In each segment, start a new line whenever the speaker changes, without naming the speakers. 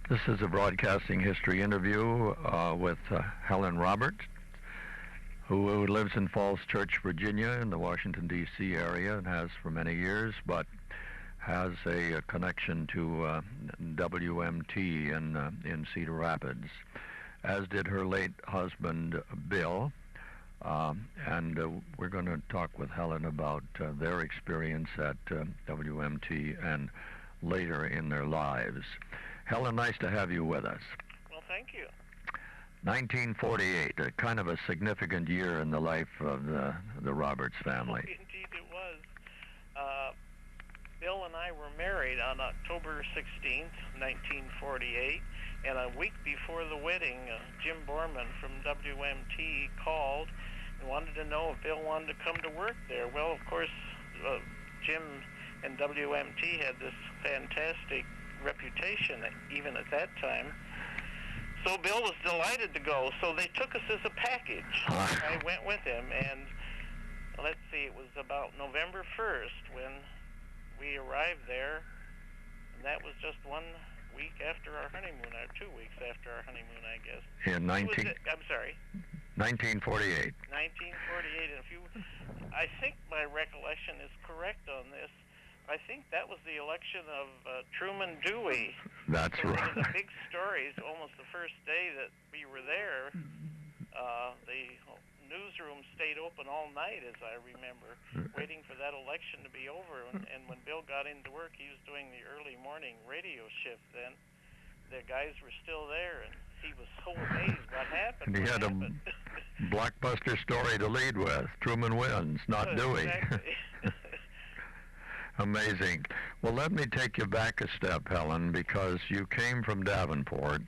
This is a broadcasting history interview with Helen Roberts, who lives in Falls Church, Virginia, in the Washington, D.C. area, and has for many years, but has a connection to WMT in Cedar Rapids, as did her late husband, Bill. And we're going to talk with Helen about their experience at WMT and later in their lives. Helen, nice to have you with us.
Well, thank you.
1948, a kind of a significant year in the life of the Roberts family.
Indeed it was. Bill and I were married on October 16th, 1948, and a week before the wedding, Jim Borman from WMT called and wanted to know if Bill wanted to come to work there. Well, of course, Jim and WMT had this fantastic reputation, even at that time. So Bill was delighted to go, so they took us as a package. I went with him, and let's see, it was about November 1st when we arrived there, and that was just 1 week after our honeymoon, or 2 weeks after our honeymoon, I guess.
In 1948.
1948, and I think my recollection is correct on this. I think that was the election of Truman Dewey.
That's
so
right.
It was a big story. Almost the first day that we were there, the newsroom stayed open all night, as I remember, waiting for that election to be over. And when Bill got into work, he was doing the early morning radio shift then. The guys were still there, and he was so amazed what happened.
And he had a blockbuster story to lead with. Truman wins, not Dewey.
Exactly.
Amazing. Well, let me take you back a step, Helen, because you came from Davenport,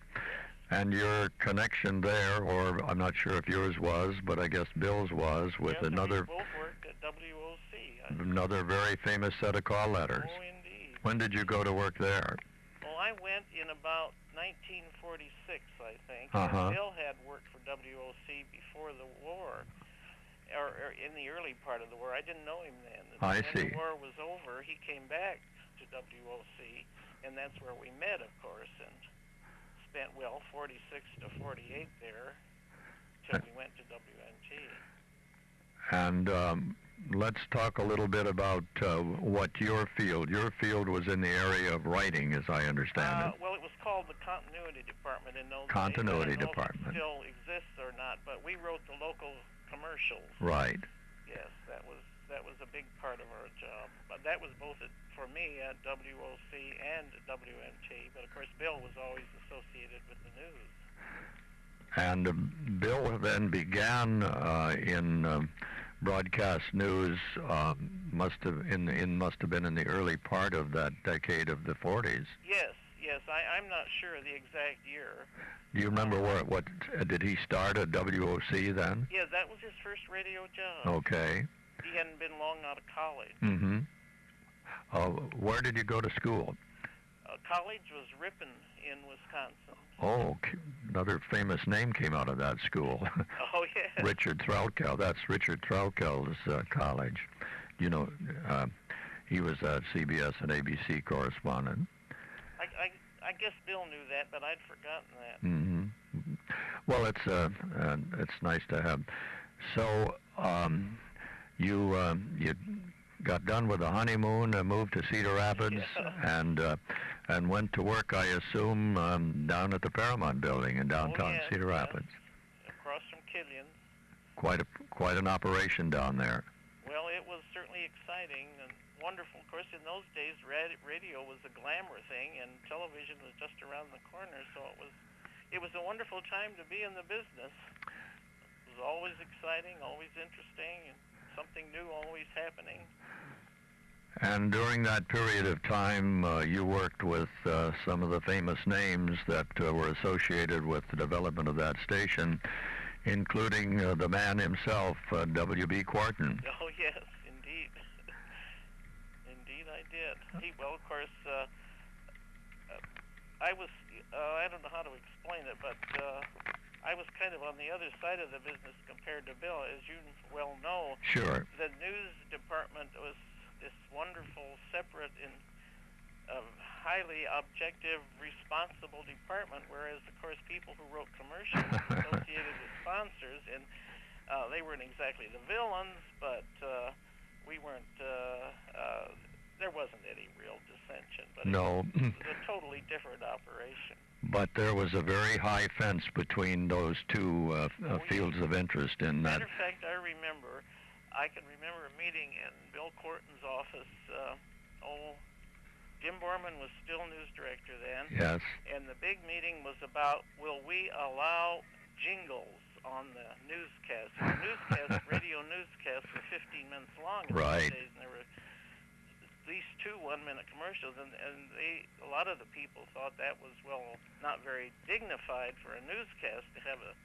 and your connection there, or I'm not sure if yours was, but I guess Bill's was, with another...
We both worked at WOC.
Another very famous set of call letters.
Oh, indeed.
When did you go to work there?
Well, I went in about 1946, I think. Bill had worked for WOC before the war. Or in the early part of the war. I didn't know him then.
I see.
When the war was over, he came back to WOC, and that's where we met, of course, and spent, 46 to 48 there till we went to WMT.
And let's talk a little bit about what your field was in the area of writing, as I understand it.
Well, it was called the Continuity Department in those
Continuity
days. I don't know
Department.
if it still exists or not, but we wrote the local commercials.
Right.
Yes, that was a big part of our job. But that was both for me at WOC and WMT. But of course, Bill was always associated with the news.
And Bill then began in broadcast news. Must have been in the early part of that decade of the 40s.
Yes. I'm not sure of the exact year.
Do you remember what did he start at WOC then?
Yeah, that was his first radio job.
Okay.
He hadn't been long out of college.
Mm-hmm. Where did you go to school?
College was Ripon in Wisconsin.
Oh, another famous name came out of that school.
Oh, yes.
Richard Threlkel. That's Richard Threlkel's college. You know, he was a CBS and ABC correspondent.
I guess Bill knew that, but I'd forgotten that.
Mm-hmm. Well, it's nice to have. So you got done with the honeymoon, moved to Cedar Rapids, and went to work, I assume, down at the Paramount Building in downtown Cedar Rapids.
Across from Killian's.
Quite an operation down there.
Well, it was certainly exciting and wonderful. Of course, in those days, radio was a glamour thing, and television was just around the corner. So it was a wonderful time to be in the business. It was always exciting, always interesting, and something new always happening.
And during that period of time, you worked with some of the famous names that were associated with the development of that station, including the man himself, W.B. Quarton.
Oh, yes, indeed. Indeed I did. Of course, I was, I don't know how to explain it, but I was kind of on the other side of the business compared to Bill. As you well know,
sure,
the news department was this wonderful, separate a highly objective, responsible department, whereas, of course, people who wrote commercials associated with sponsors, and they weren't exactly the villains, but we weren't, there wasn't any real dissension, but
No.
it was a totally different operation.
But there was a very high fence between those two fields of interest in that.
Matter of fact, I can remember a meeting in Bill Corton's office. Jim Borman was still news director then.
Yes.
And the big meeting was about, will we allow jingles on the newscast? Radio newscasts were 15 minutes long in
Right.
those days, and there were at least 2 one-minute commercials, and a lot of the people thought that was, well, not very dignified for a newscast to have a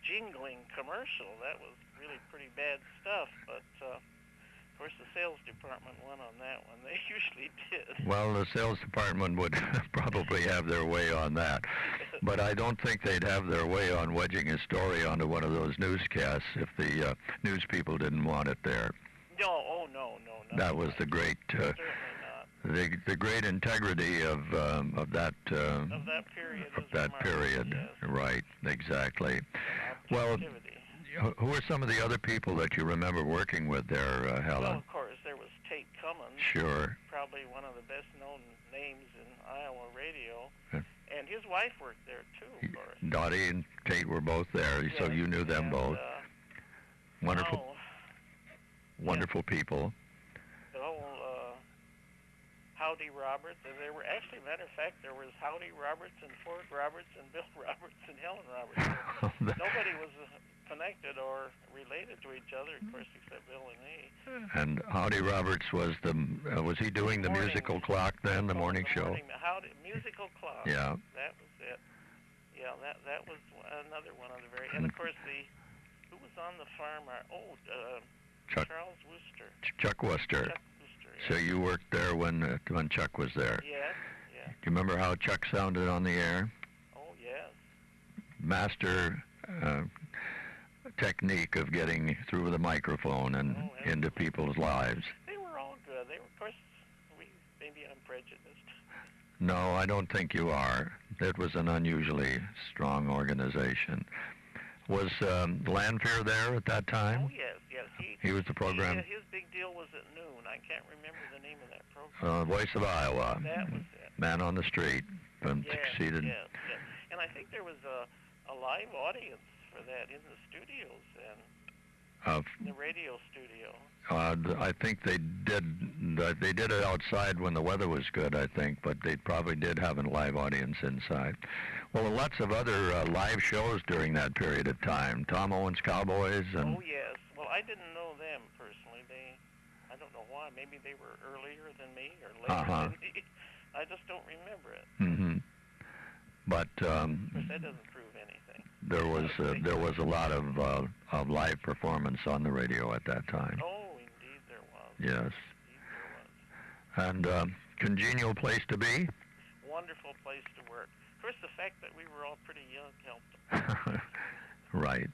jingling commercial. That was really pretty bad stuff, but of course the sales department won on that one. They usually did.
Well, the sales department would probably have their way on that, but I don't think they'd have their way on wedging a story onto one of those newscasts if the news people didn't want it there.
No,
That was the great,
certainly not.
the great integrity of that
Of that period.
of that period.
Yes.
Right, exactly.
And
Well,
objectivity.
who are some of the other people that you remember working with there,
Well,
Helen?
of course, there was Tate Cummins,
Sure.
probably one of the best-known names in Iowa radio,
Yeah.
and his wife worked there too, of course.
Dottie and Tate were both there, so
Yes,
you knew them
and,
both. Wonderful,
oh,
wonderful people.
the whole Howdy Roberts, and there were actually, matter of fact, there was Howdy Roberts and Ford Roberts and Bill Roberts and Helen Roberts. Nobody was connected or related to each other, of course, except Bill and me.
And Howdy Roberts was he doing the
Morning-
musical clock then, the morning show?
Howdy, musical clock.
Yeah.
That was it. Yeah, that was another one of the very, and of course who was on the farm?
Chuck.
Charles Wooster.
Chuck Wooster.
Chuck Wooster. Yeah.
So you worked there when Chuck was there.
Yes. Yeah.
Do you remember how Chuck sounded on the air?
Oh yes.
Master technique of getting through the microphone and
Oh,
into people's lives.
They were all good. They were, of course, maybe I'm prejudiced.
No, I don't think you are. It was an unusually strong organization. Was Lanphier there at that time?
Oh yes.
He was the program.
His big deal was at noon. I can't remember the name of that program.
Voice of Iowa.
That was it.
Man on the Street.
Yes,
Succeeded.
yes. And I think there was a live audience for that in the studios and in the radio studio.
I think they did it outside when the weather was good, I think, but they probably did have a live audience inside. Well, lots of other live shows during that period of time. Tom Owens Cowboys and...
Oh, yes. Well, I didn't know them personally. I don't know why. Maybe they were earlier than me or later than me. I just don't remember it.
Mm-hmm. But
Of course, that doesn't prove anything.
there was a lot of live performance on the radio at that time.
Oh, indeed there was.
Yes.
Indeed there was.
And congenial place to be?
Wonderful place to work. Of course, the fact that we were all pretty young helped.
Right.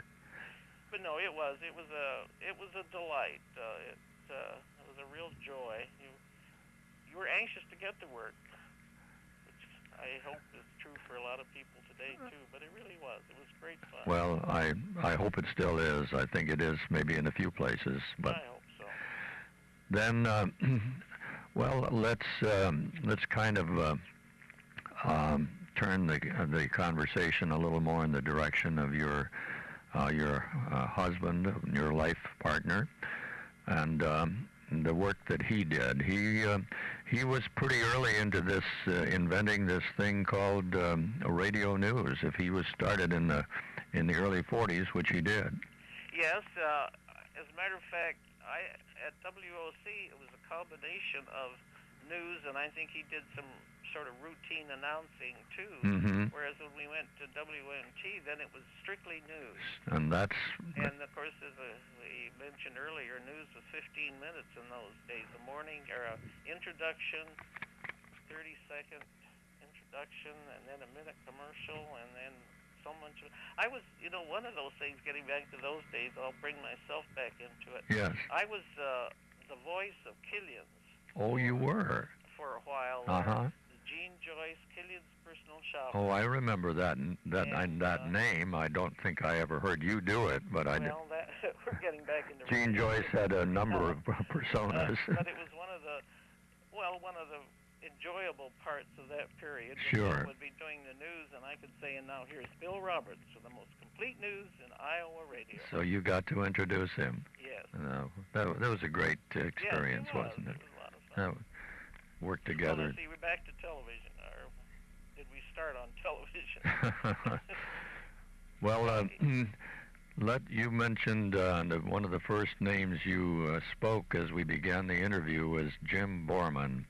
But no, it was a delight. It was a real joy. You were anxious to get to work, which I hope is true for a lot of people today too. But it really was. It was great fun.
Well, I hope it still is. I think it is maybe in a few places, but
I hope so.
then well, let's kind of turn the conversation a little more in the direction of your husband, your life partner, and the work that he did. He was pretty early into this, inventing this thing called radio news. If he was started in the early 40s, which he did.
Yes. As a matter of fact, at WOC it was a combination of news, and I think he did some sort of routine announcing too.
Mm-hmm.
Whereas when we went to WMT, then it was strictly news.
And that's...
And of course, as we mentioned earlier, news was 15 minutes in those days. A morning or a introduction, 30-second introduction, and then a minute commercial, and then so much. I was, one of those things. Getting back to those days, I'll bring myself back into it.
Yes.
I was the voice of Killian's.
Oh, you were.
for a while. Jean Joyce, Killian's personal shopper.
Oh, I remember that name. I don't think I ever heard you do it, but I did.
Well, we're getting back into
Jean Joyce had a number of personas.
But it was one of the enjoyable parts of that period.
Sure.
Bill would be doing the news, and I could say, and now here's Bill Roberts for the most complete news in Iowa radio.
So you got to introduce him.
Yes.
That was a great experience,
yes,
wasn't it?
It was a lot of fun.
Worked together.
Well, see, we're back to television, or did we start on television?
Well, you mentioned one of the first names you spoke as we began the interview was Jim Borman.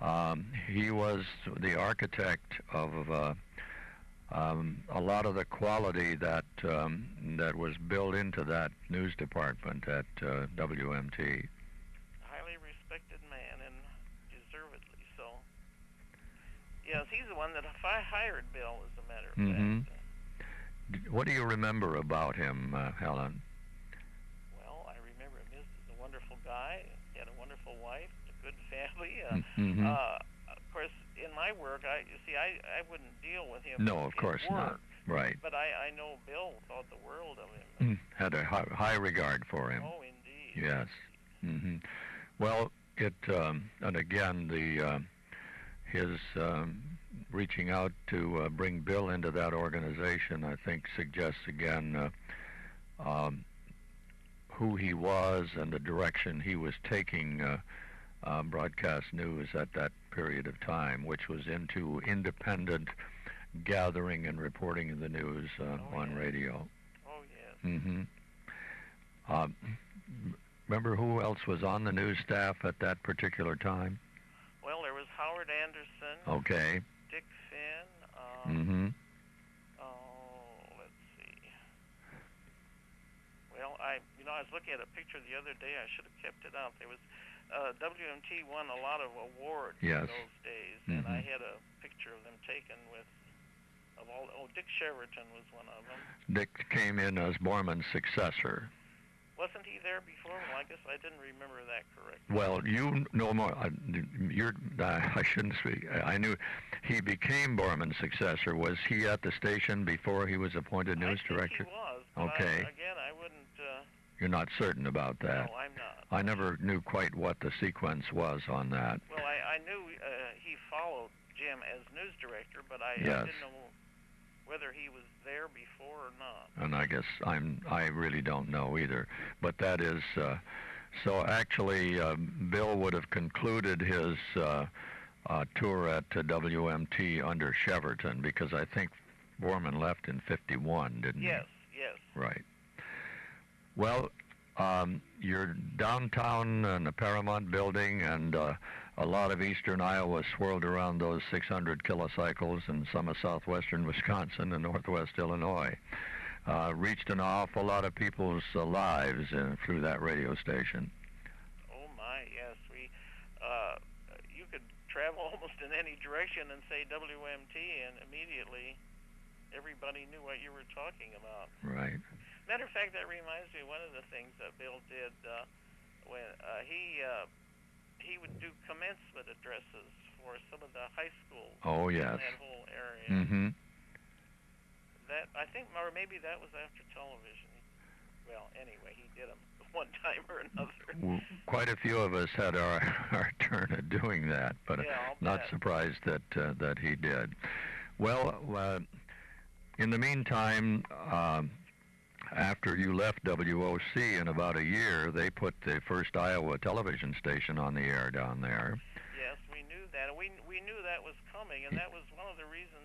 Yes.
He was the architect of a lot of the quality that was built into that news department at WMT.
Highly respected man, and deservedly so. Yes, he's the one that I hired Bill, as a matter of fact.
What do you remember about him, Helen?
Well, I remember him as a wonderful guy. He had a wonderful wife, a good family. Of course, in my work, I wouldn't deal with him.
No, of course not. Right.
But I know Bill thought the world of him.
Had a high regard for him.
Oh, indeed.
Yes. Well, and again, his reaching out to bring Bill into that organization, I think, suggests again who he was and the direction he was taking broadcast news at that period of time, which was into independent gathering and reporting of the news on radio.
Oh, yes.
Remember who else was on the news staff at that particular time?
Well, there was Howard Anderson.
Okay.
Dick Finn. Let's see. Well, I was looking at a picture the other day. I should have kept it out. There was WMT won a lot of awards in those days, and I had a picture of them taken with Dick Cheverton was one of them.
Dick came in as Borman's successor.
Wasn't he there before? Well, I guess I didn't remember that correctly.
Well, you know more. I shouldn't speak. I knew he became Borman's successor. Was he at the station before he was appointed news director?
He was. But
okay.
I wouldn't.
You're not certain about that?
No, I'm not.
I never knew quite what the sequence was on that.
Well, I knew he followed Jim as news director, but I didn't know whether he was there before or not.
And I guess I really don't know either. But that is so. Actually, Bill would have concluded his tour at WMT under Cheverton, because I think Borman left in '51, didn't he?
Yes.
Right. Well, you're downtown in the Paramount Building, and a lot of eastern Iowa swirled around those 600 kilocycles, and some of southwestern Wisconsin and northwest Illinois. Reached an awful lot of people's lives through that radio station.
Oh my, yes. You could travel almost in any direction and say WMT, and immediately everybody knew what you were talking about.
Right.
Matter of fact, that reminds me of one of the things that Bill did when he would do commencement addresses for some of the high schools.
Oh, yes.
In that whole area. That, I think, or maybe that was after television. Well, anyway, he did them one time or another.
Quite a few of us had our turn at doing that, but not surprised that he did. Well, in the meantime, after you left WOC in about a year, they put the first Iowa television station on the air down there.
Yes, we knew that. We knew that was coming, and that was one of the reasons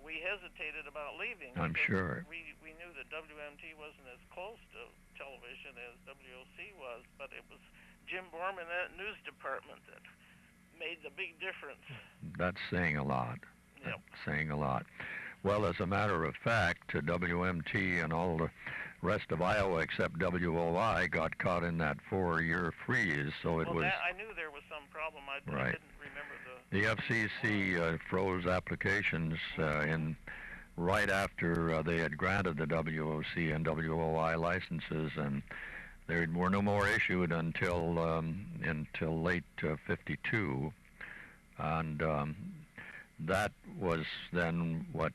we hesitated about leaving.
I'm sure.
We knew that WMT wasn't as close to television as WOC was, but it was Jim Borman, that news department, that made the big difference.
That's saying a lot.
Yep.
That's saying a lot. Well, as a matter of fact, WMT and all the rest of Iowa except WOI got caught in that 4-year freeze, so it was...
I knew there was some problem. I didn't remember
the FCC froze applications right after they had granted the WOC and WOI licenses, and There were no more issued until late '52, and that was then what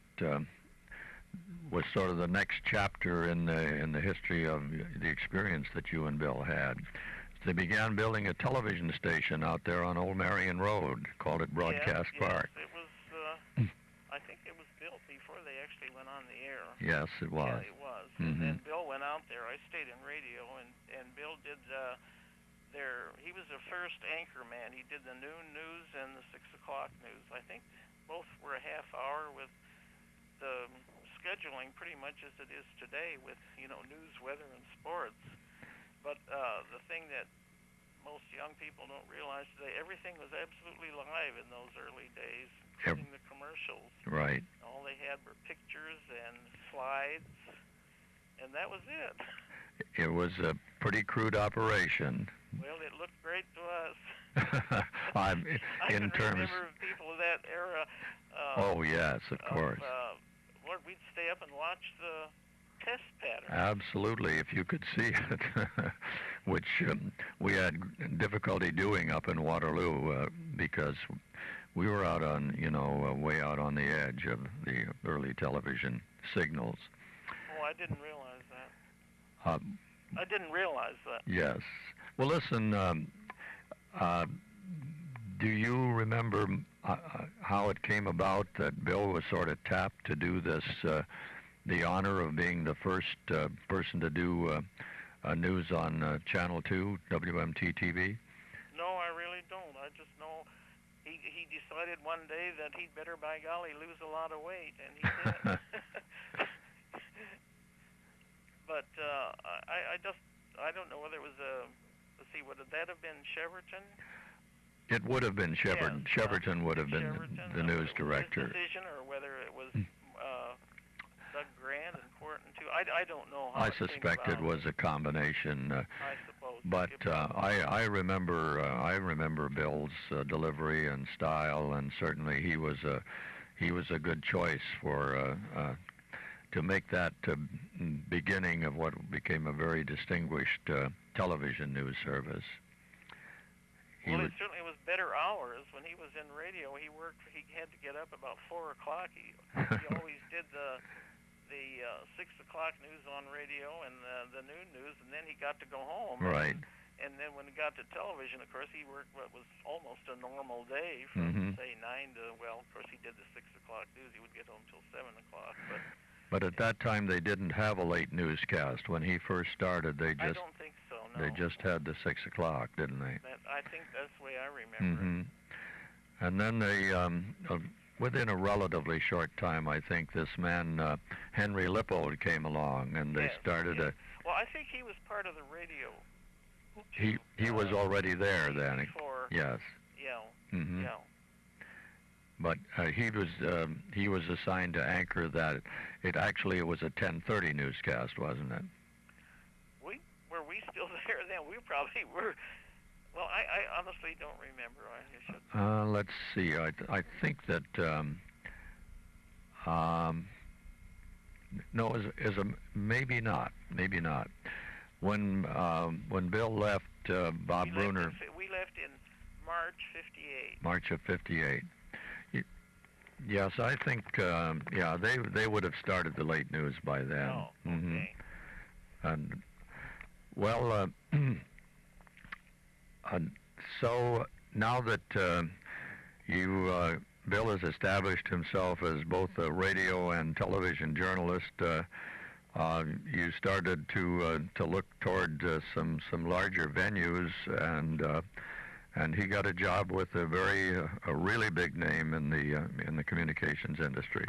was sort of the next chapter in the history of the experience that you and Bill had. They began building a television station out there on Old Marion Road, called it Broadcast Park.
Yes, it was. I think it was built before they actually went on the air.
Yes, it was.
Yeah, it was.
Mm-hmm.
And Bill went out there. I stayed in radio, and Bill did he was the first anchor man. He did the noon news and the 6 o'clock news. I think both were a half hour, with the scheduling pretty much as it is today, with news, weather, and sports. But the thing that most young people don't realize today, everything was absolutely live in those early days, including the commercials.
Right.
All they had were pictures and slides, and that was it.
It was a pretty crude operation.
Well, it looked great to us.
I
can remember people of that era.
Oh, yes, of course.
Lord, we'd stay up and watch the test pattern.
Absolutely, if you could see it, which we had difficulty doing up in Waterloo because we were out on, way out on the edge of the early television signals.
Oh, I didn't realize that. I didn't realize that.
Yes. Well, listen, do you remember how it came about that Bill was sort of tapped to do this, the honor of being the first person to do news on Channel 2, WMT-TV?
No, I really don't. I just know he decided one day that he'd better, by golly, lose a lot of weight, and he did. But I don't know whether it was let's see, would that have been Cheverton?
It would have been Cheverton.
Yes,
Cheverton would have been the news director.
His decision, or whether it was Doug Grant and Quarton too. I don't know how
I suspect it was a combination.
I suppose.
But I remember Bill's delivery and style, and certainly he was a good choice for to make that beginning of what became a very distinguished television news service.
Well, it certainly was better hours. When he was in radio, he had to get up about 4 o'clock. He always did the 6 o'clock news on radio and the noon news, and then he got to go home.
Right.
And then when he got to television, of course, he worked what was almost a normal day from, say, 9 to, well, of course, he did the 6 o'clock news. He would get home till 7 o'clock.
But at that time, they didn't have a late newscast. When he first started, I don't
think so, no.
They just had the 6 o'clock, didn't they?
I think that's the way I remember it.
And then they, within a relatively short time, I think, this man, Henry Lippold, came along, and they started a...
Well, I think he was part of the radio.
He was already there then.
Before.
Yes.
Yeah. Yeah.
But he was assigned to anchor that. It was a 10:30 newscast, wasn't it?
Were we still there then? We probably were. Well, I honestly don't remember. I should.
Let's see. I think that no, is a maybe not. Maybe not. When Bill left, Bob Bruner.
We left in March '58.
March of '58. Yes, I think, they would have started the late news by then.
Oh, okay.
And, well, so now that Bill has established himself as both a radio and television journalist, you started to look toward some larger venues, and he got a job with a really big name in the communications industry.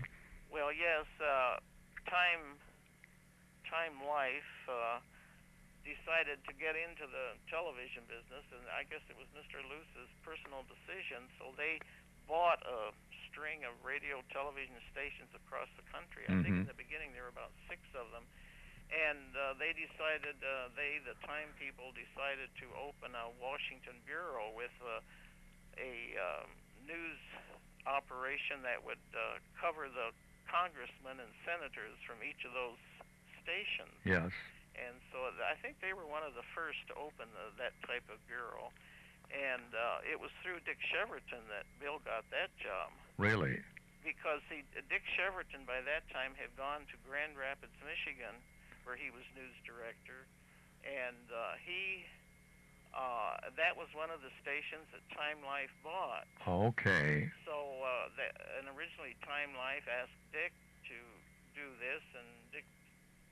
Well, yes, Time Life decided to get into the television business, and I guess it was Mr. Luce's personal decision. So they bought a string of radio television stations across the country. I think in the beginning there were about 6 of them. And they decided, the Time people decided to open a Washington bureau with a news operation that would cover the congressmen and senators from each of those stations.
Yes.
And so I think they were one of the first to open that type of bureau. And it was through Dick Cheverton that Bill got that job.
Really?
Because Dick Cheverton by that time had gone to Grand Rapids, Michigan, where he was news director, and that was one of the stations that Time Life bought.
Okay.
So and originally Time Life asked Dick to do this, and Dick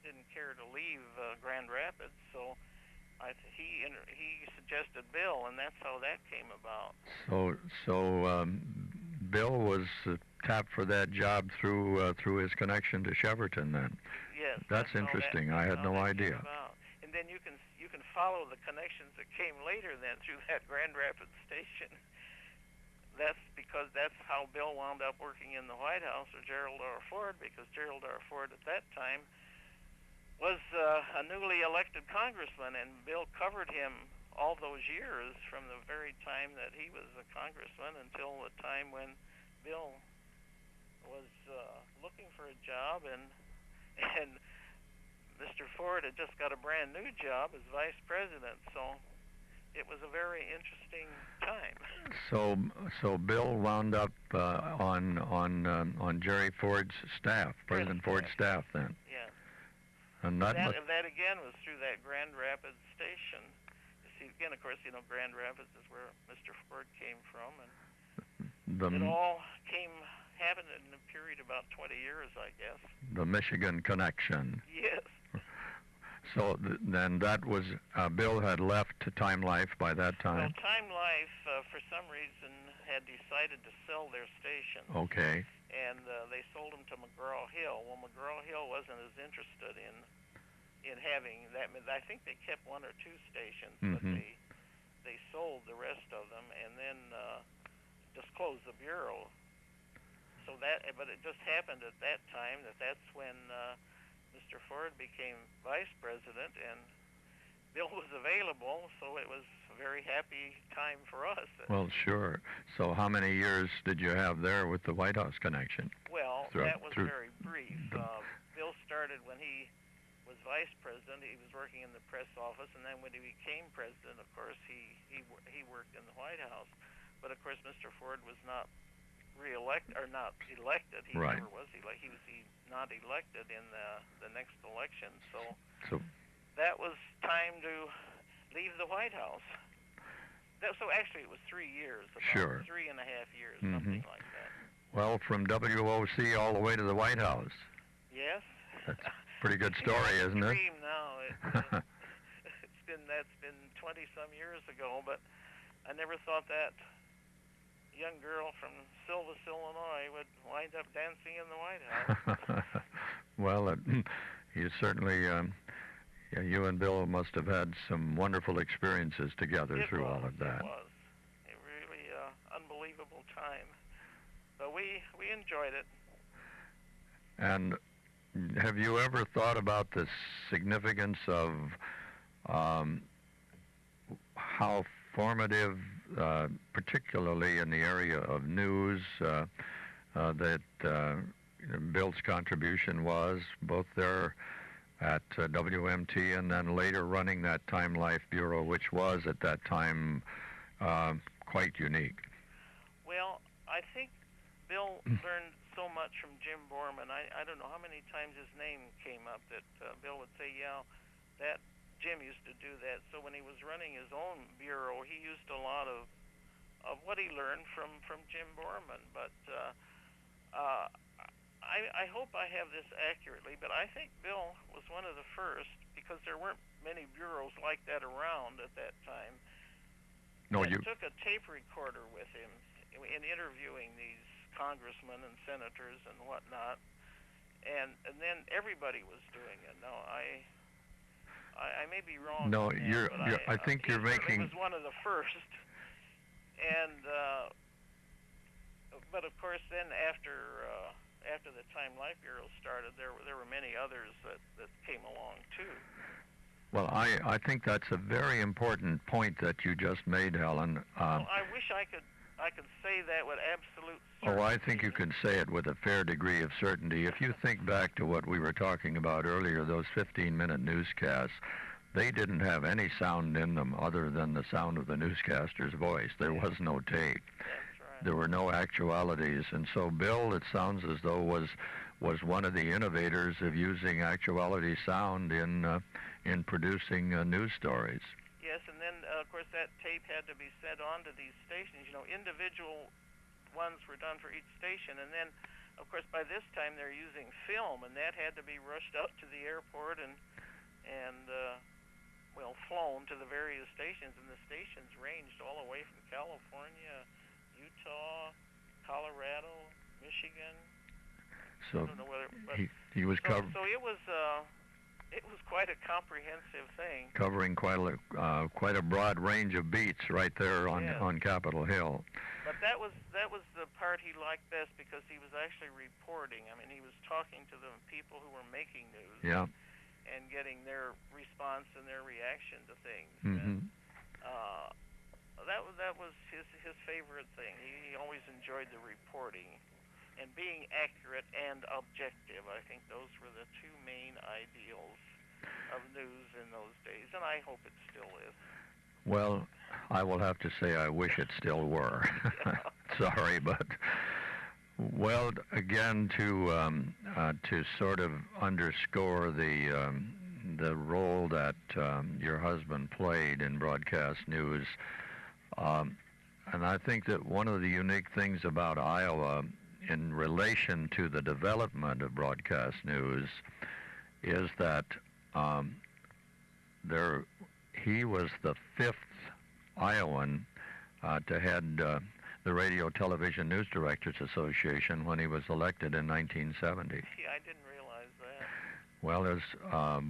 didn't care to leave Grand Rapids, so he suggested Bill, and that's how that came about.
So Bill was tapped for that job through his connection to Cheverton then.
Yes.
That's interesting. I had no idea.
And then you can follow the connections that came later then through that Grand Rapids station. That's because that's how Bill wound up working in the White House with Gerald R. Ford, because Gerald R. Ford at that time was a newly elected congressman, and Bill covered him all those years from the very time that he was a congressman until the time when Bill was looking for a job, and Mr. Ford had just got a brand new job as vice president, so it was a very interesting time.
So Bill wound up on Jerry Ford's staff, President Ford's staff then.
Yes.
And
that again was through that Grand Rapids station. You see, again, of course, Grand Rapids is where Mr. Ford came from, and it all happened in a period of about 20 years, I guess.
The Michigan connection.
Yes.
So then that was, Bill had left Time Life by that time?
Well, Time Life, for some reason, had decided to sell their station.
Okay.
And they sold them to McGraw-Hill. Well, McGraw-Hill wasn't as interested in having that. I think they kept one or two stations, but they sold the rest of them and then just closed the bureau. But it just happened at that time that's when Mr. Ford became vice president, and Bill was available, so it was a very happy time for us.
Well, sure. So how many years did you have there with the White House connection?
Well, that was very brief. Bill started when he was vice president. He was working in the press office, and then when he became president, of course, he worked in the White House. But, of course, Mr. Ford was not not elected. He
right.
never was elected. He was not elected in the next election. So that was time to leave the White House. So actually it was 3 years.
Sure.
3.5 years, something like that.
Well, from WOC all the way to the White House.
Yes.
That's a pretty good story, isn't it?
Dream now. That's been 20-some years ago, but I never thought that young girl from Silvis, Illinois would wind up dancing in the White House.
Well, you certainly, you and Bill must have had some wonderful experiences together through all of that.
It was. It really unbelievable time. But we enjoyed it.
And have you ever thought about the significance of how formative, particularly in the area of news, that Bill's contribution was, both there at WMT and then later running that Time Life Bureau, which was at that time quite unique? Well,
I think Bill learned so much from Jim Borman. I don't know how many times his name came up that Bill would say, yeah, that Jim used to do that. So when he was running his own bureau, he used a lot of what he learned from Jim Borman. But I hope I have this accurately, but I think Bill was one of the first, because there weren't many bureaus like that around at that time.
No,
he took a tape recorder with him in interviewing these congressmen and senators and whatnot, and then everybody was doing it. Now I may be wrong.
No,
that,
I think you're making.
He was one of the first, and but of course, then after the Time Life Bureau started, there were many others that came along too.
Well, I think that's a very important point that you just made, Helen.
Well, I wish I could I can say that with absolute
Oh,
certainty.
I think you can say it with a fair degree of certainty. If you think back to what we were talking about earlier, those 15-minute newscasts, they didn't have any sound in them other than the sound of the newscaster's voice. There was no tape.
That's right.
There were no actualities. And so Bill, it sounds as though, was one of the innovators of using actuality sound in producing news stories.
Yes, and then, of course, that tape had to be sent on to these stations. Individual ones were done for each station, and then, of course, by this time they're using film, and that had to be rushed out to the airport and flown to the various stations, and the stations ranged all the way from California, Utah, Colorado, Michigan.
So
I don't know whether, but
he was covering.
So it was quite a comprehensive thing.
Covering quite a broad range of beats right there on Capitol Hill.
But that was the part he liked best because he was actually reporting. I mean, he was talking to the people who were making news.
Yeah.
And getting their response and their reaction to things.
Mm-hmm.
And, that was his favorite thing. He always enjoyed the reporting and being accurate and objective. I think those were the two main ideals of news in those days, and I hope it still is.
Well, I will have to say I wish it still were. Sorry, but well, again, to sort of underscore the role that your husband played in broadcast news, and I think that one of the unique things about Iowa in relation to the development of broadcast news is that he was the fifth Iowan to head the Radio Television News Directors Association when he was elected in 1970.
Yeah, I didn't realize that.
Well, there's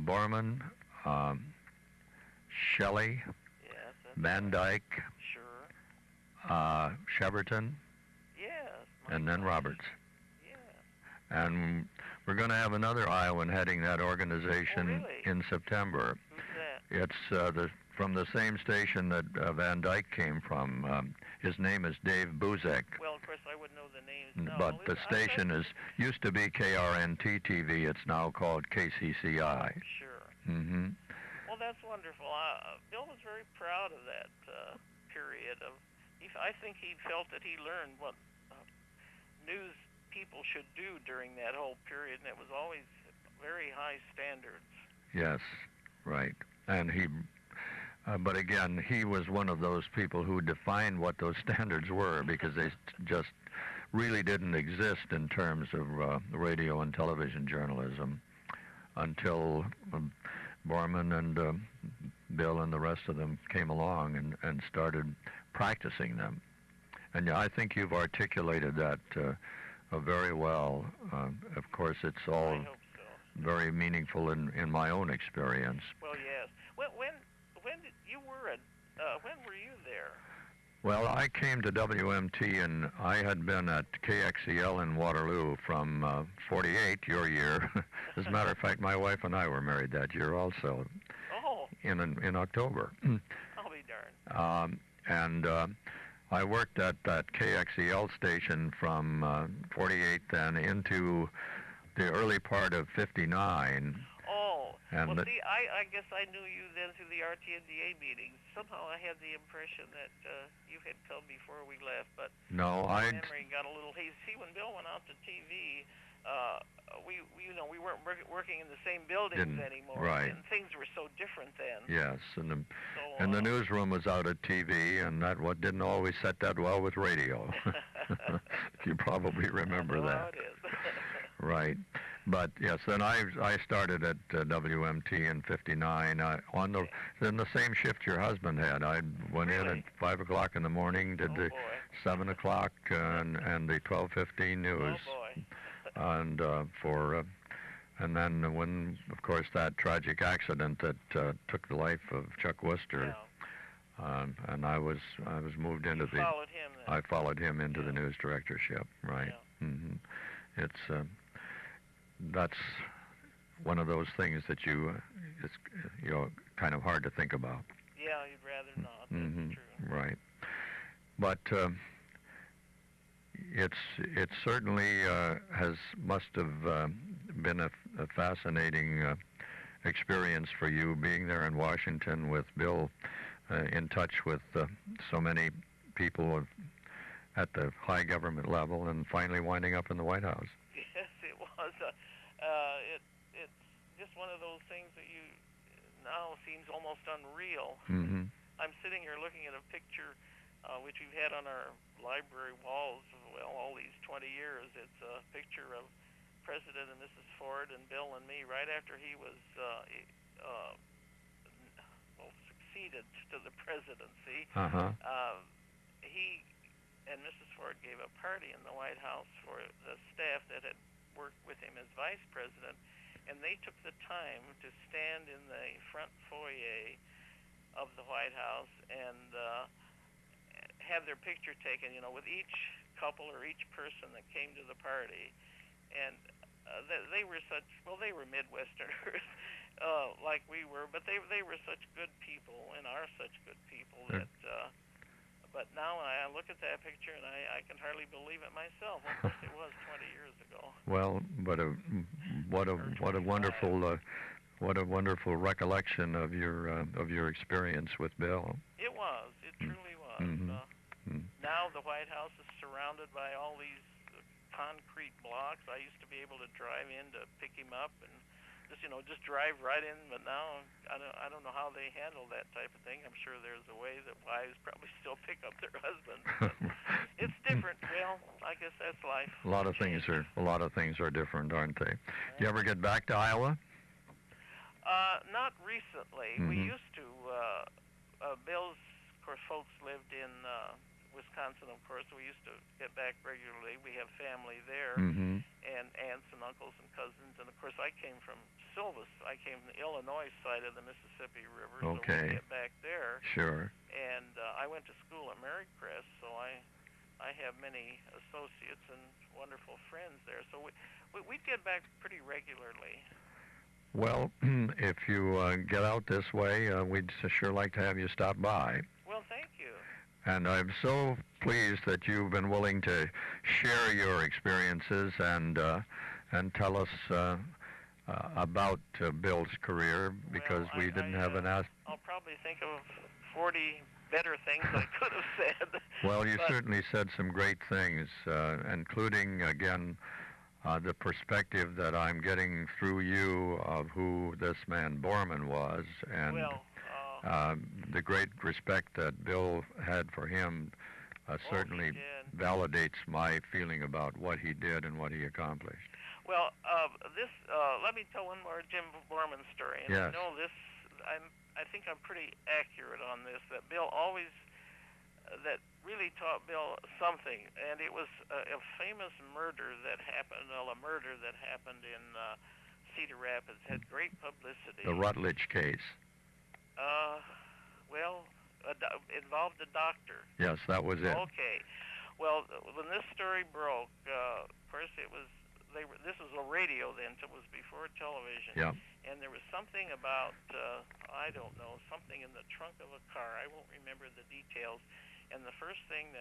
Borman, Shelley,
yes,
Van Dyke,
sure,
Sheverton,
yes,
and then Roberts.
Yeah.
And we're going to have another Iowan heading that organization in September.
Who's that?
It's from the same station that Van Dyke came from. His name is Dave Buzek.
Well, of course, I would know the names.
But the station used to be KRNT TV. It's now called KCCI.
Sure.
Mm-hmm.
Well, that's wonderful. Bill was very proud of that period. I think he felt that he learned what news people should do during that whole period, and it was always very high standards.
Yes, right. And but again, he was one of those people who defined what those standards were because they just really didn't exist in terms of radio and television journalism until Borman and Bill and the rest of them came along and started practicing them. And I think you've articulated that very well. Of course, it's all
I hope so.
very meaningful in my own experience.
Well, yes. When were you there?
Well, I came to WMT, and I had been at KXEL in Waterloo from 48, your year. As a matter of fact, my wife and I were married that year also.
Oh.
In October.
I'll be darned.
And I worked at that KXEL station from 48 then into the early part of 59.
Oh,
and
well, see, I guess I knew you then through the RTNDA meetings. Somehow I had the impression that you had come before we left, but
no,
my memory got a little hazy. See, when Bill went out to TV, we weren't working in the same buildings anymore,
right?
And things were so different then.
Yes, and the newsroom was out at TV, and that didn't always set that well with radio. You probably remember that.
How it is.
Right. But yes, then I started at WMT in '59 in the same shift your husband had. I went in at 5 o'clock in the morning, did the 7 o'clock and the 12:15 news.
Oh boy.
And then when, of course, that tragic accident that took the life of Chuck Worcester, and I was moved into
Followed him then.
I followed him into the news directorship. Right.
Yeah.
Mm-hmm. It's that's one of those things that it's kind of hard to think about.
Yeah, you'd rather not.
Mm-hmm.
That's true.
Right. But it certainly must have been a fascinating experience for you being there in Washington with Bill in touch with so many people at the high government level and finally winding up in the White House.
Yes, it was. It's just one of those things that you now seems almost unreal.
Mm-hmm.
I'm sitting here looking at a picture which we've had on our library walls, well, all these 20 years. It's a picture of President and Mrs. Ford and Bill and me right after he was succeeded to the presidency.
Uh-huh.
He and Mrs. Ford gave a party in the White House for the staff that had worked with him as vice president, and they took the time to stand in the front foyer of the White House and have their picture taken, with each couple or each person that came to the party. And they were they were Midwesterners like we were, but they were such good people and are such good people that, but now I look at that picture and I can hardly believe it myself. Of course, it was 20 years ago.
Well, but what a wonderful recollection of your experience with Bill.
It was. It truly was.
Mm-hmm.
Now the White House is surrounded by all these concrete blocks. I used to be able to drive in to pick him up and just drive right in. But now I don't know how they handle that type of thing. I'm sure there's a way that wives probably still pick up their husbands. But it's different. Well, I guess that's life.
A lot of things are different, aren't they? Do you ever get back to Iowa?
Not recently.
Mm-hmm.
We used to. Bill's, of course, folks lived in Wisconsin, of course. We used to get back regularly. We have family there,
Mm-hmm.
and aunts and uncles and cousins. And, of course, I came from Silvis. I came from the Illinois side of the Mississippi River,
Okay.
so we get back there.
Sure.
And I went to school at Marycrest, so I have many associates and wonderful friends there. So we'd get back pretty regularly.
Well, if you get out this way, we'd sure like to have you stop by.
Well, thank you.
And I'm so pleased that you've been willing to share your experiences and tell us about Bill's career, because we didn't have an ask.
I'll probably think of 40 better things I could have said.
Well, you certainly said some great things, including, again, the perspective that I'm getting through you of who this man Borman was, and the great respect that Bill had for him certainly validates my feeling about what he did and what he accomplished.
Well, let me tell one more Jim Borman story. And
yes.
I know this, I think I'm pretty accurate on this, that Bill always, that really taught Bill something, and it was a famous murder that happened in Cedar Rapids, had great publicity.
The Rutledge case.
Involved a doctor.
Yes, that was it.
Okay. Well, when this story broke, of course it was, this was a radio then, it was before television.
Yeah.
And there was something about, I don't know, something in the trunk of a car. I won't remember the details. And the first thing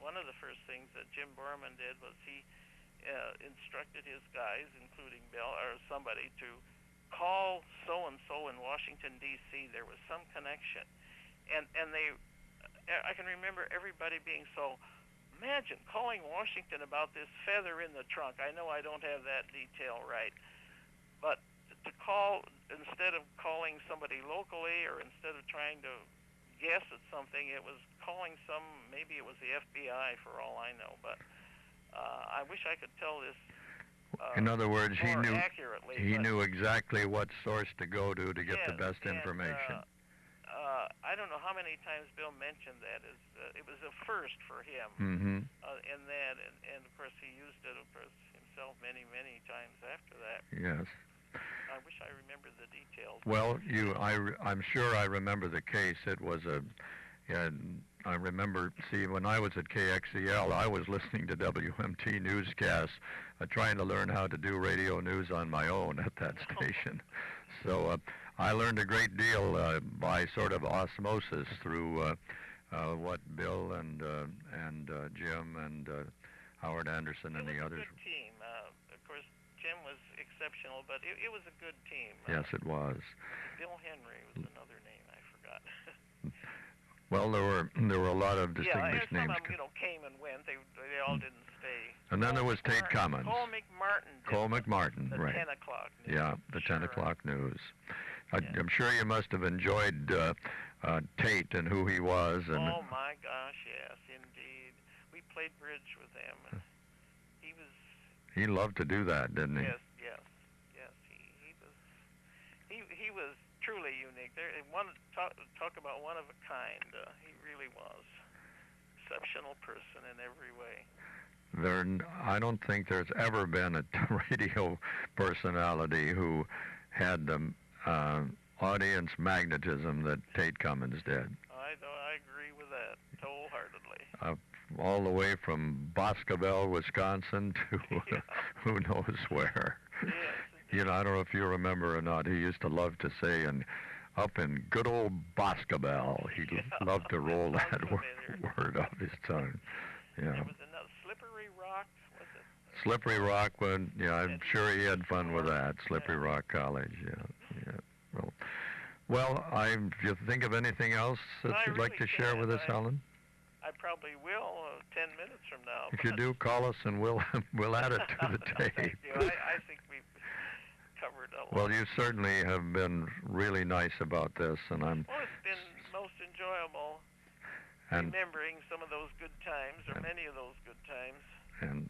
one of the first things that Jim Borman did was he instructed his guys, including Bill or somebody, to call so-and-so in Washington, D.C. There was some connection. And I can remember everybody being so, imagine calling Washington about this feather in the trunk. I know I don't have that detail right. But to call, instead of calling somebody locally or instead of trying to guess at something, it was calling maybe it was the FBI for all I know. But I wish I could tell this
in other words, he knew exactly what source to go to get the best information.
I don't know how many times Bill mentioned that. It was a first for him.
Mm-hmm.
In that, and of course he used it, of course, himself many times after that.
Yes.
I wish I remembered the details.
Well, I'm sure I remember the case. It was I remember, when I was at KXEL, I was listening to WMT newscasts, trying to learn how to do radio news on my own at that station. So I learned a great deal by sort of osmosis through what Bill and Jim and Howard Anderson and the others.
It was a good team. Of course, Jim was exceptional, but it was a good team.
Yes, it was.
Bill Henry was another name I forgot.
Well, there were a lot of distinguished
some
names.
of them, came and went. They all didn't stay.
And then there was Tate Cummins.
Cole McMartin.
Cole McMartin,
the
right.
10 o'clock news.
Yeah, the 10 o'clock news.
Yeah.
I'm sure you must have enjoyed Tate and who he was. And
oh my gosh, yes, indeed. We played bridge with him, and he was.
He loved to do that, didn't he?
Yes. He was truly unique. Talk about one of a kind. He really was exceptional person in every way.
I don't think there's ever been a radio personality who had the audience magnetism that Tate Cummins did.
I agree with that wholeheartedly.
All the way from Boscobel, Wisconsin to who knows where.
Yes.
I don't know if you remember or not, he used to love to say, and up in good old Boscobel, he loved to roll that word off his tongue. Yeah.
There was another Slippery Rock, was it?
Slippery Rock, I'm sure he had fun with that. Slippery Rock College, yeah. Well, if you think of anything else that you'd like to share with us, Helen?
I probably will 10 minutes from now.
If you do, call us and we'll add it to the tape.
Thank you. I think we've covered a lot.
Well, you certainly have been really nice about this, and
Well, it's been most enjoyable remembering some of those good times, or many of those good times.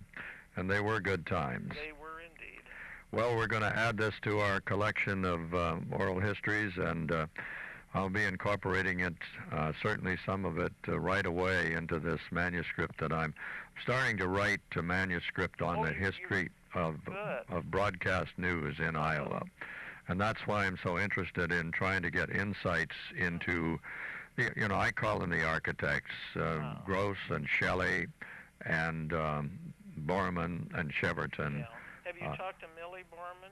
And they were good times.
They were indeed.
Well, we're going to add this to our collection of oral histories, and I'll be incorporating it, certainly some of it, right away into this manuscript that I'm starting to write a manuscript on the history of broadcast news in Iowa. And that's why I'm so interested in trying to get insights into, I call them the architects, Gross and Shelley and Borman and Cheverton.
Yeah. Have you talked to Millie Borman?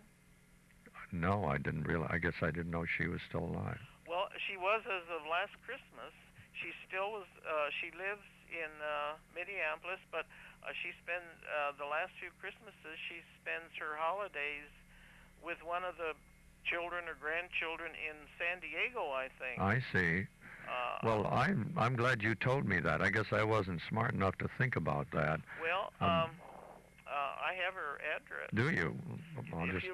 No, I didn't realize. I guess I didn't know she was still alive.
Well, she was as of last Christmas. She still was. She lives in Minneapolis, but she spends the last few Christmases. She spends her holidays with one of the children or grandchildren in San Diego, I think.
I see. Well, I'm glad you told me that. I guess I wasn't smart enough to think about that.
Well, I have her address.
Do you?
I'll just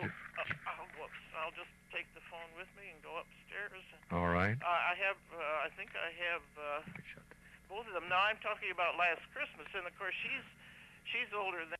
take the phone with me and go upstairs.
All right.
I think I have both of them. Now I'm talking about last Christmas, and of course she's older than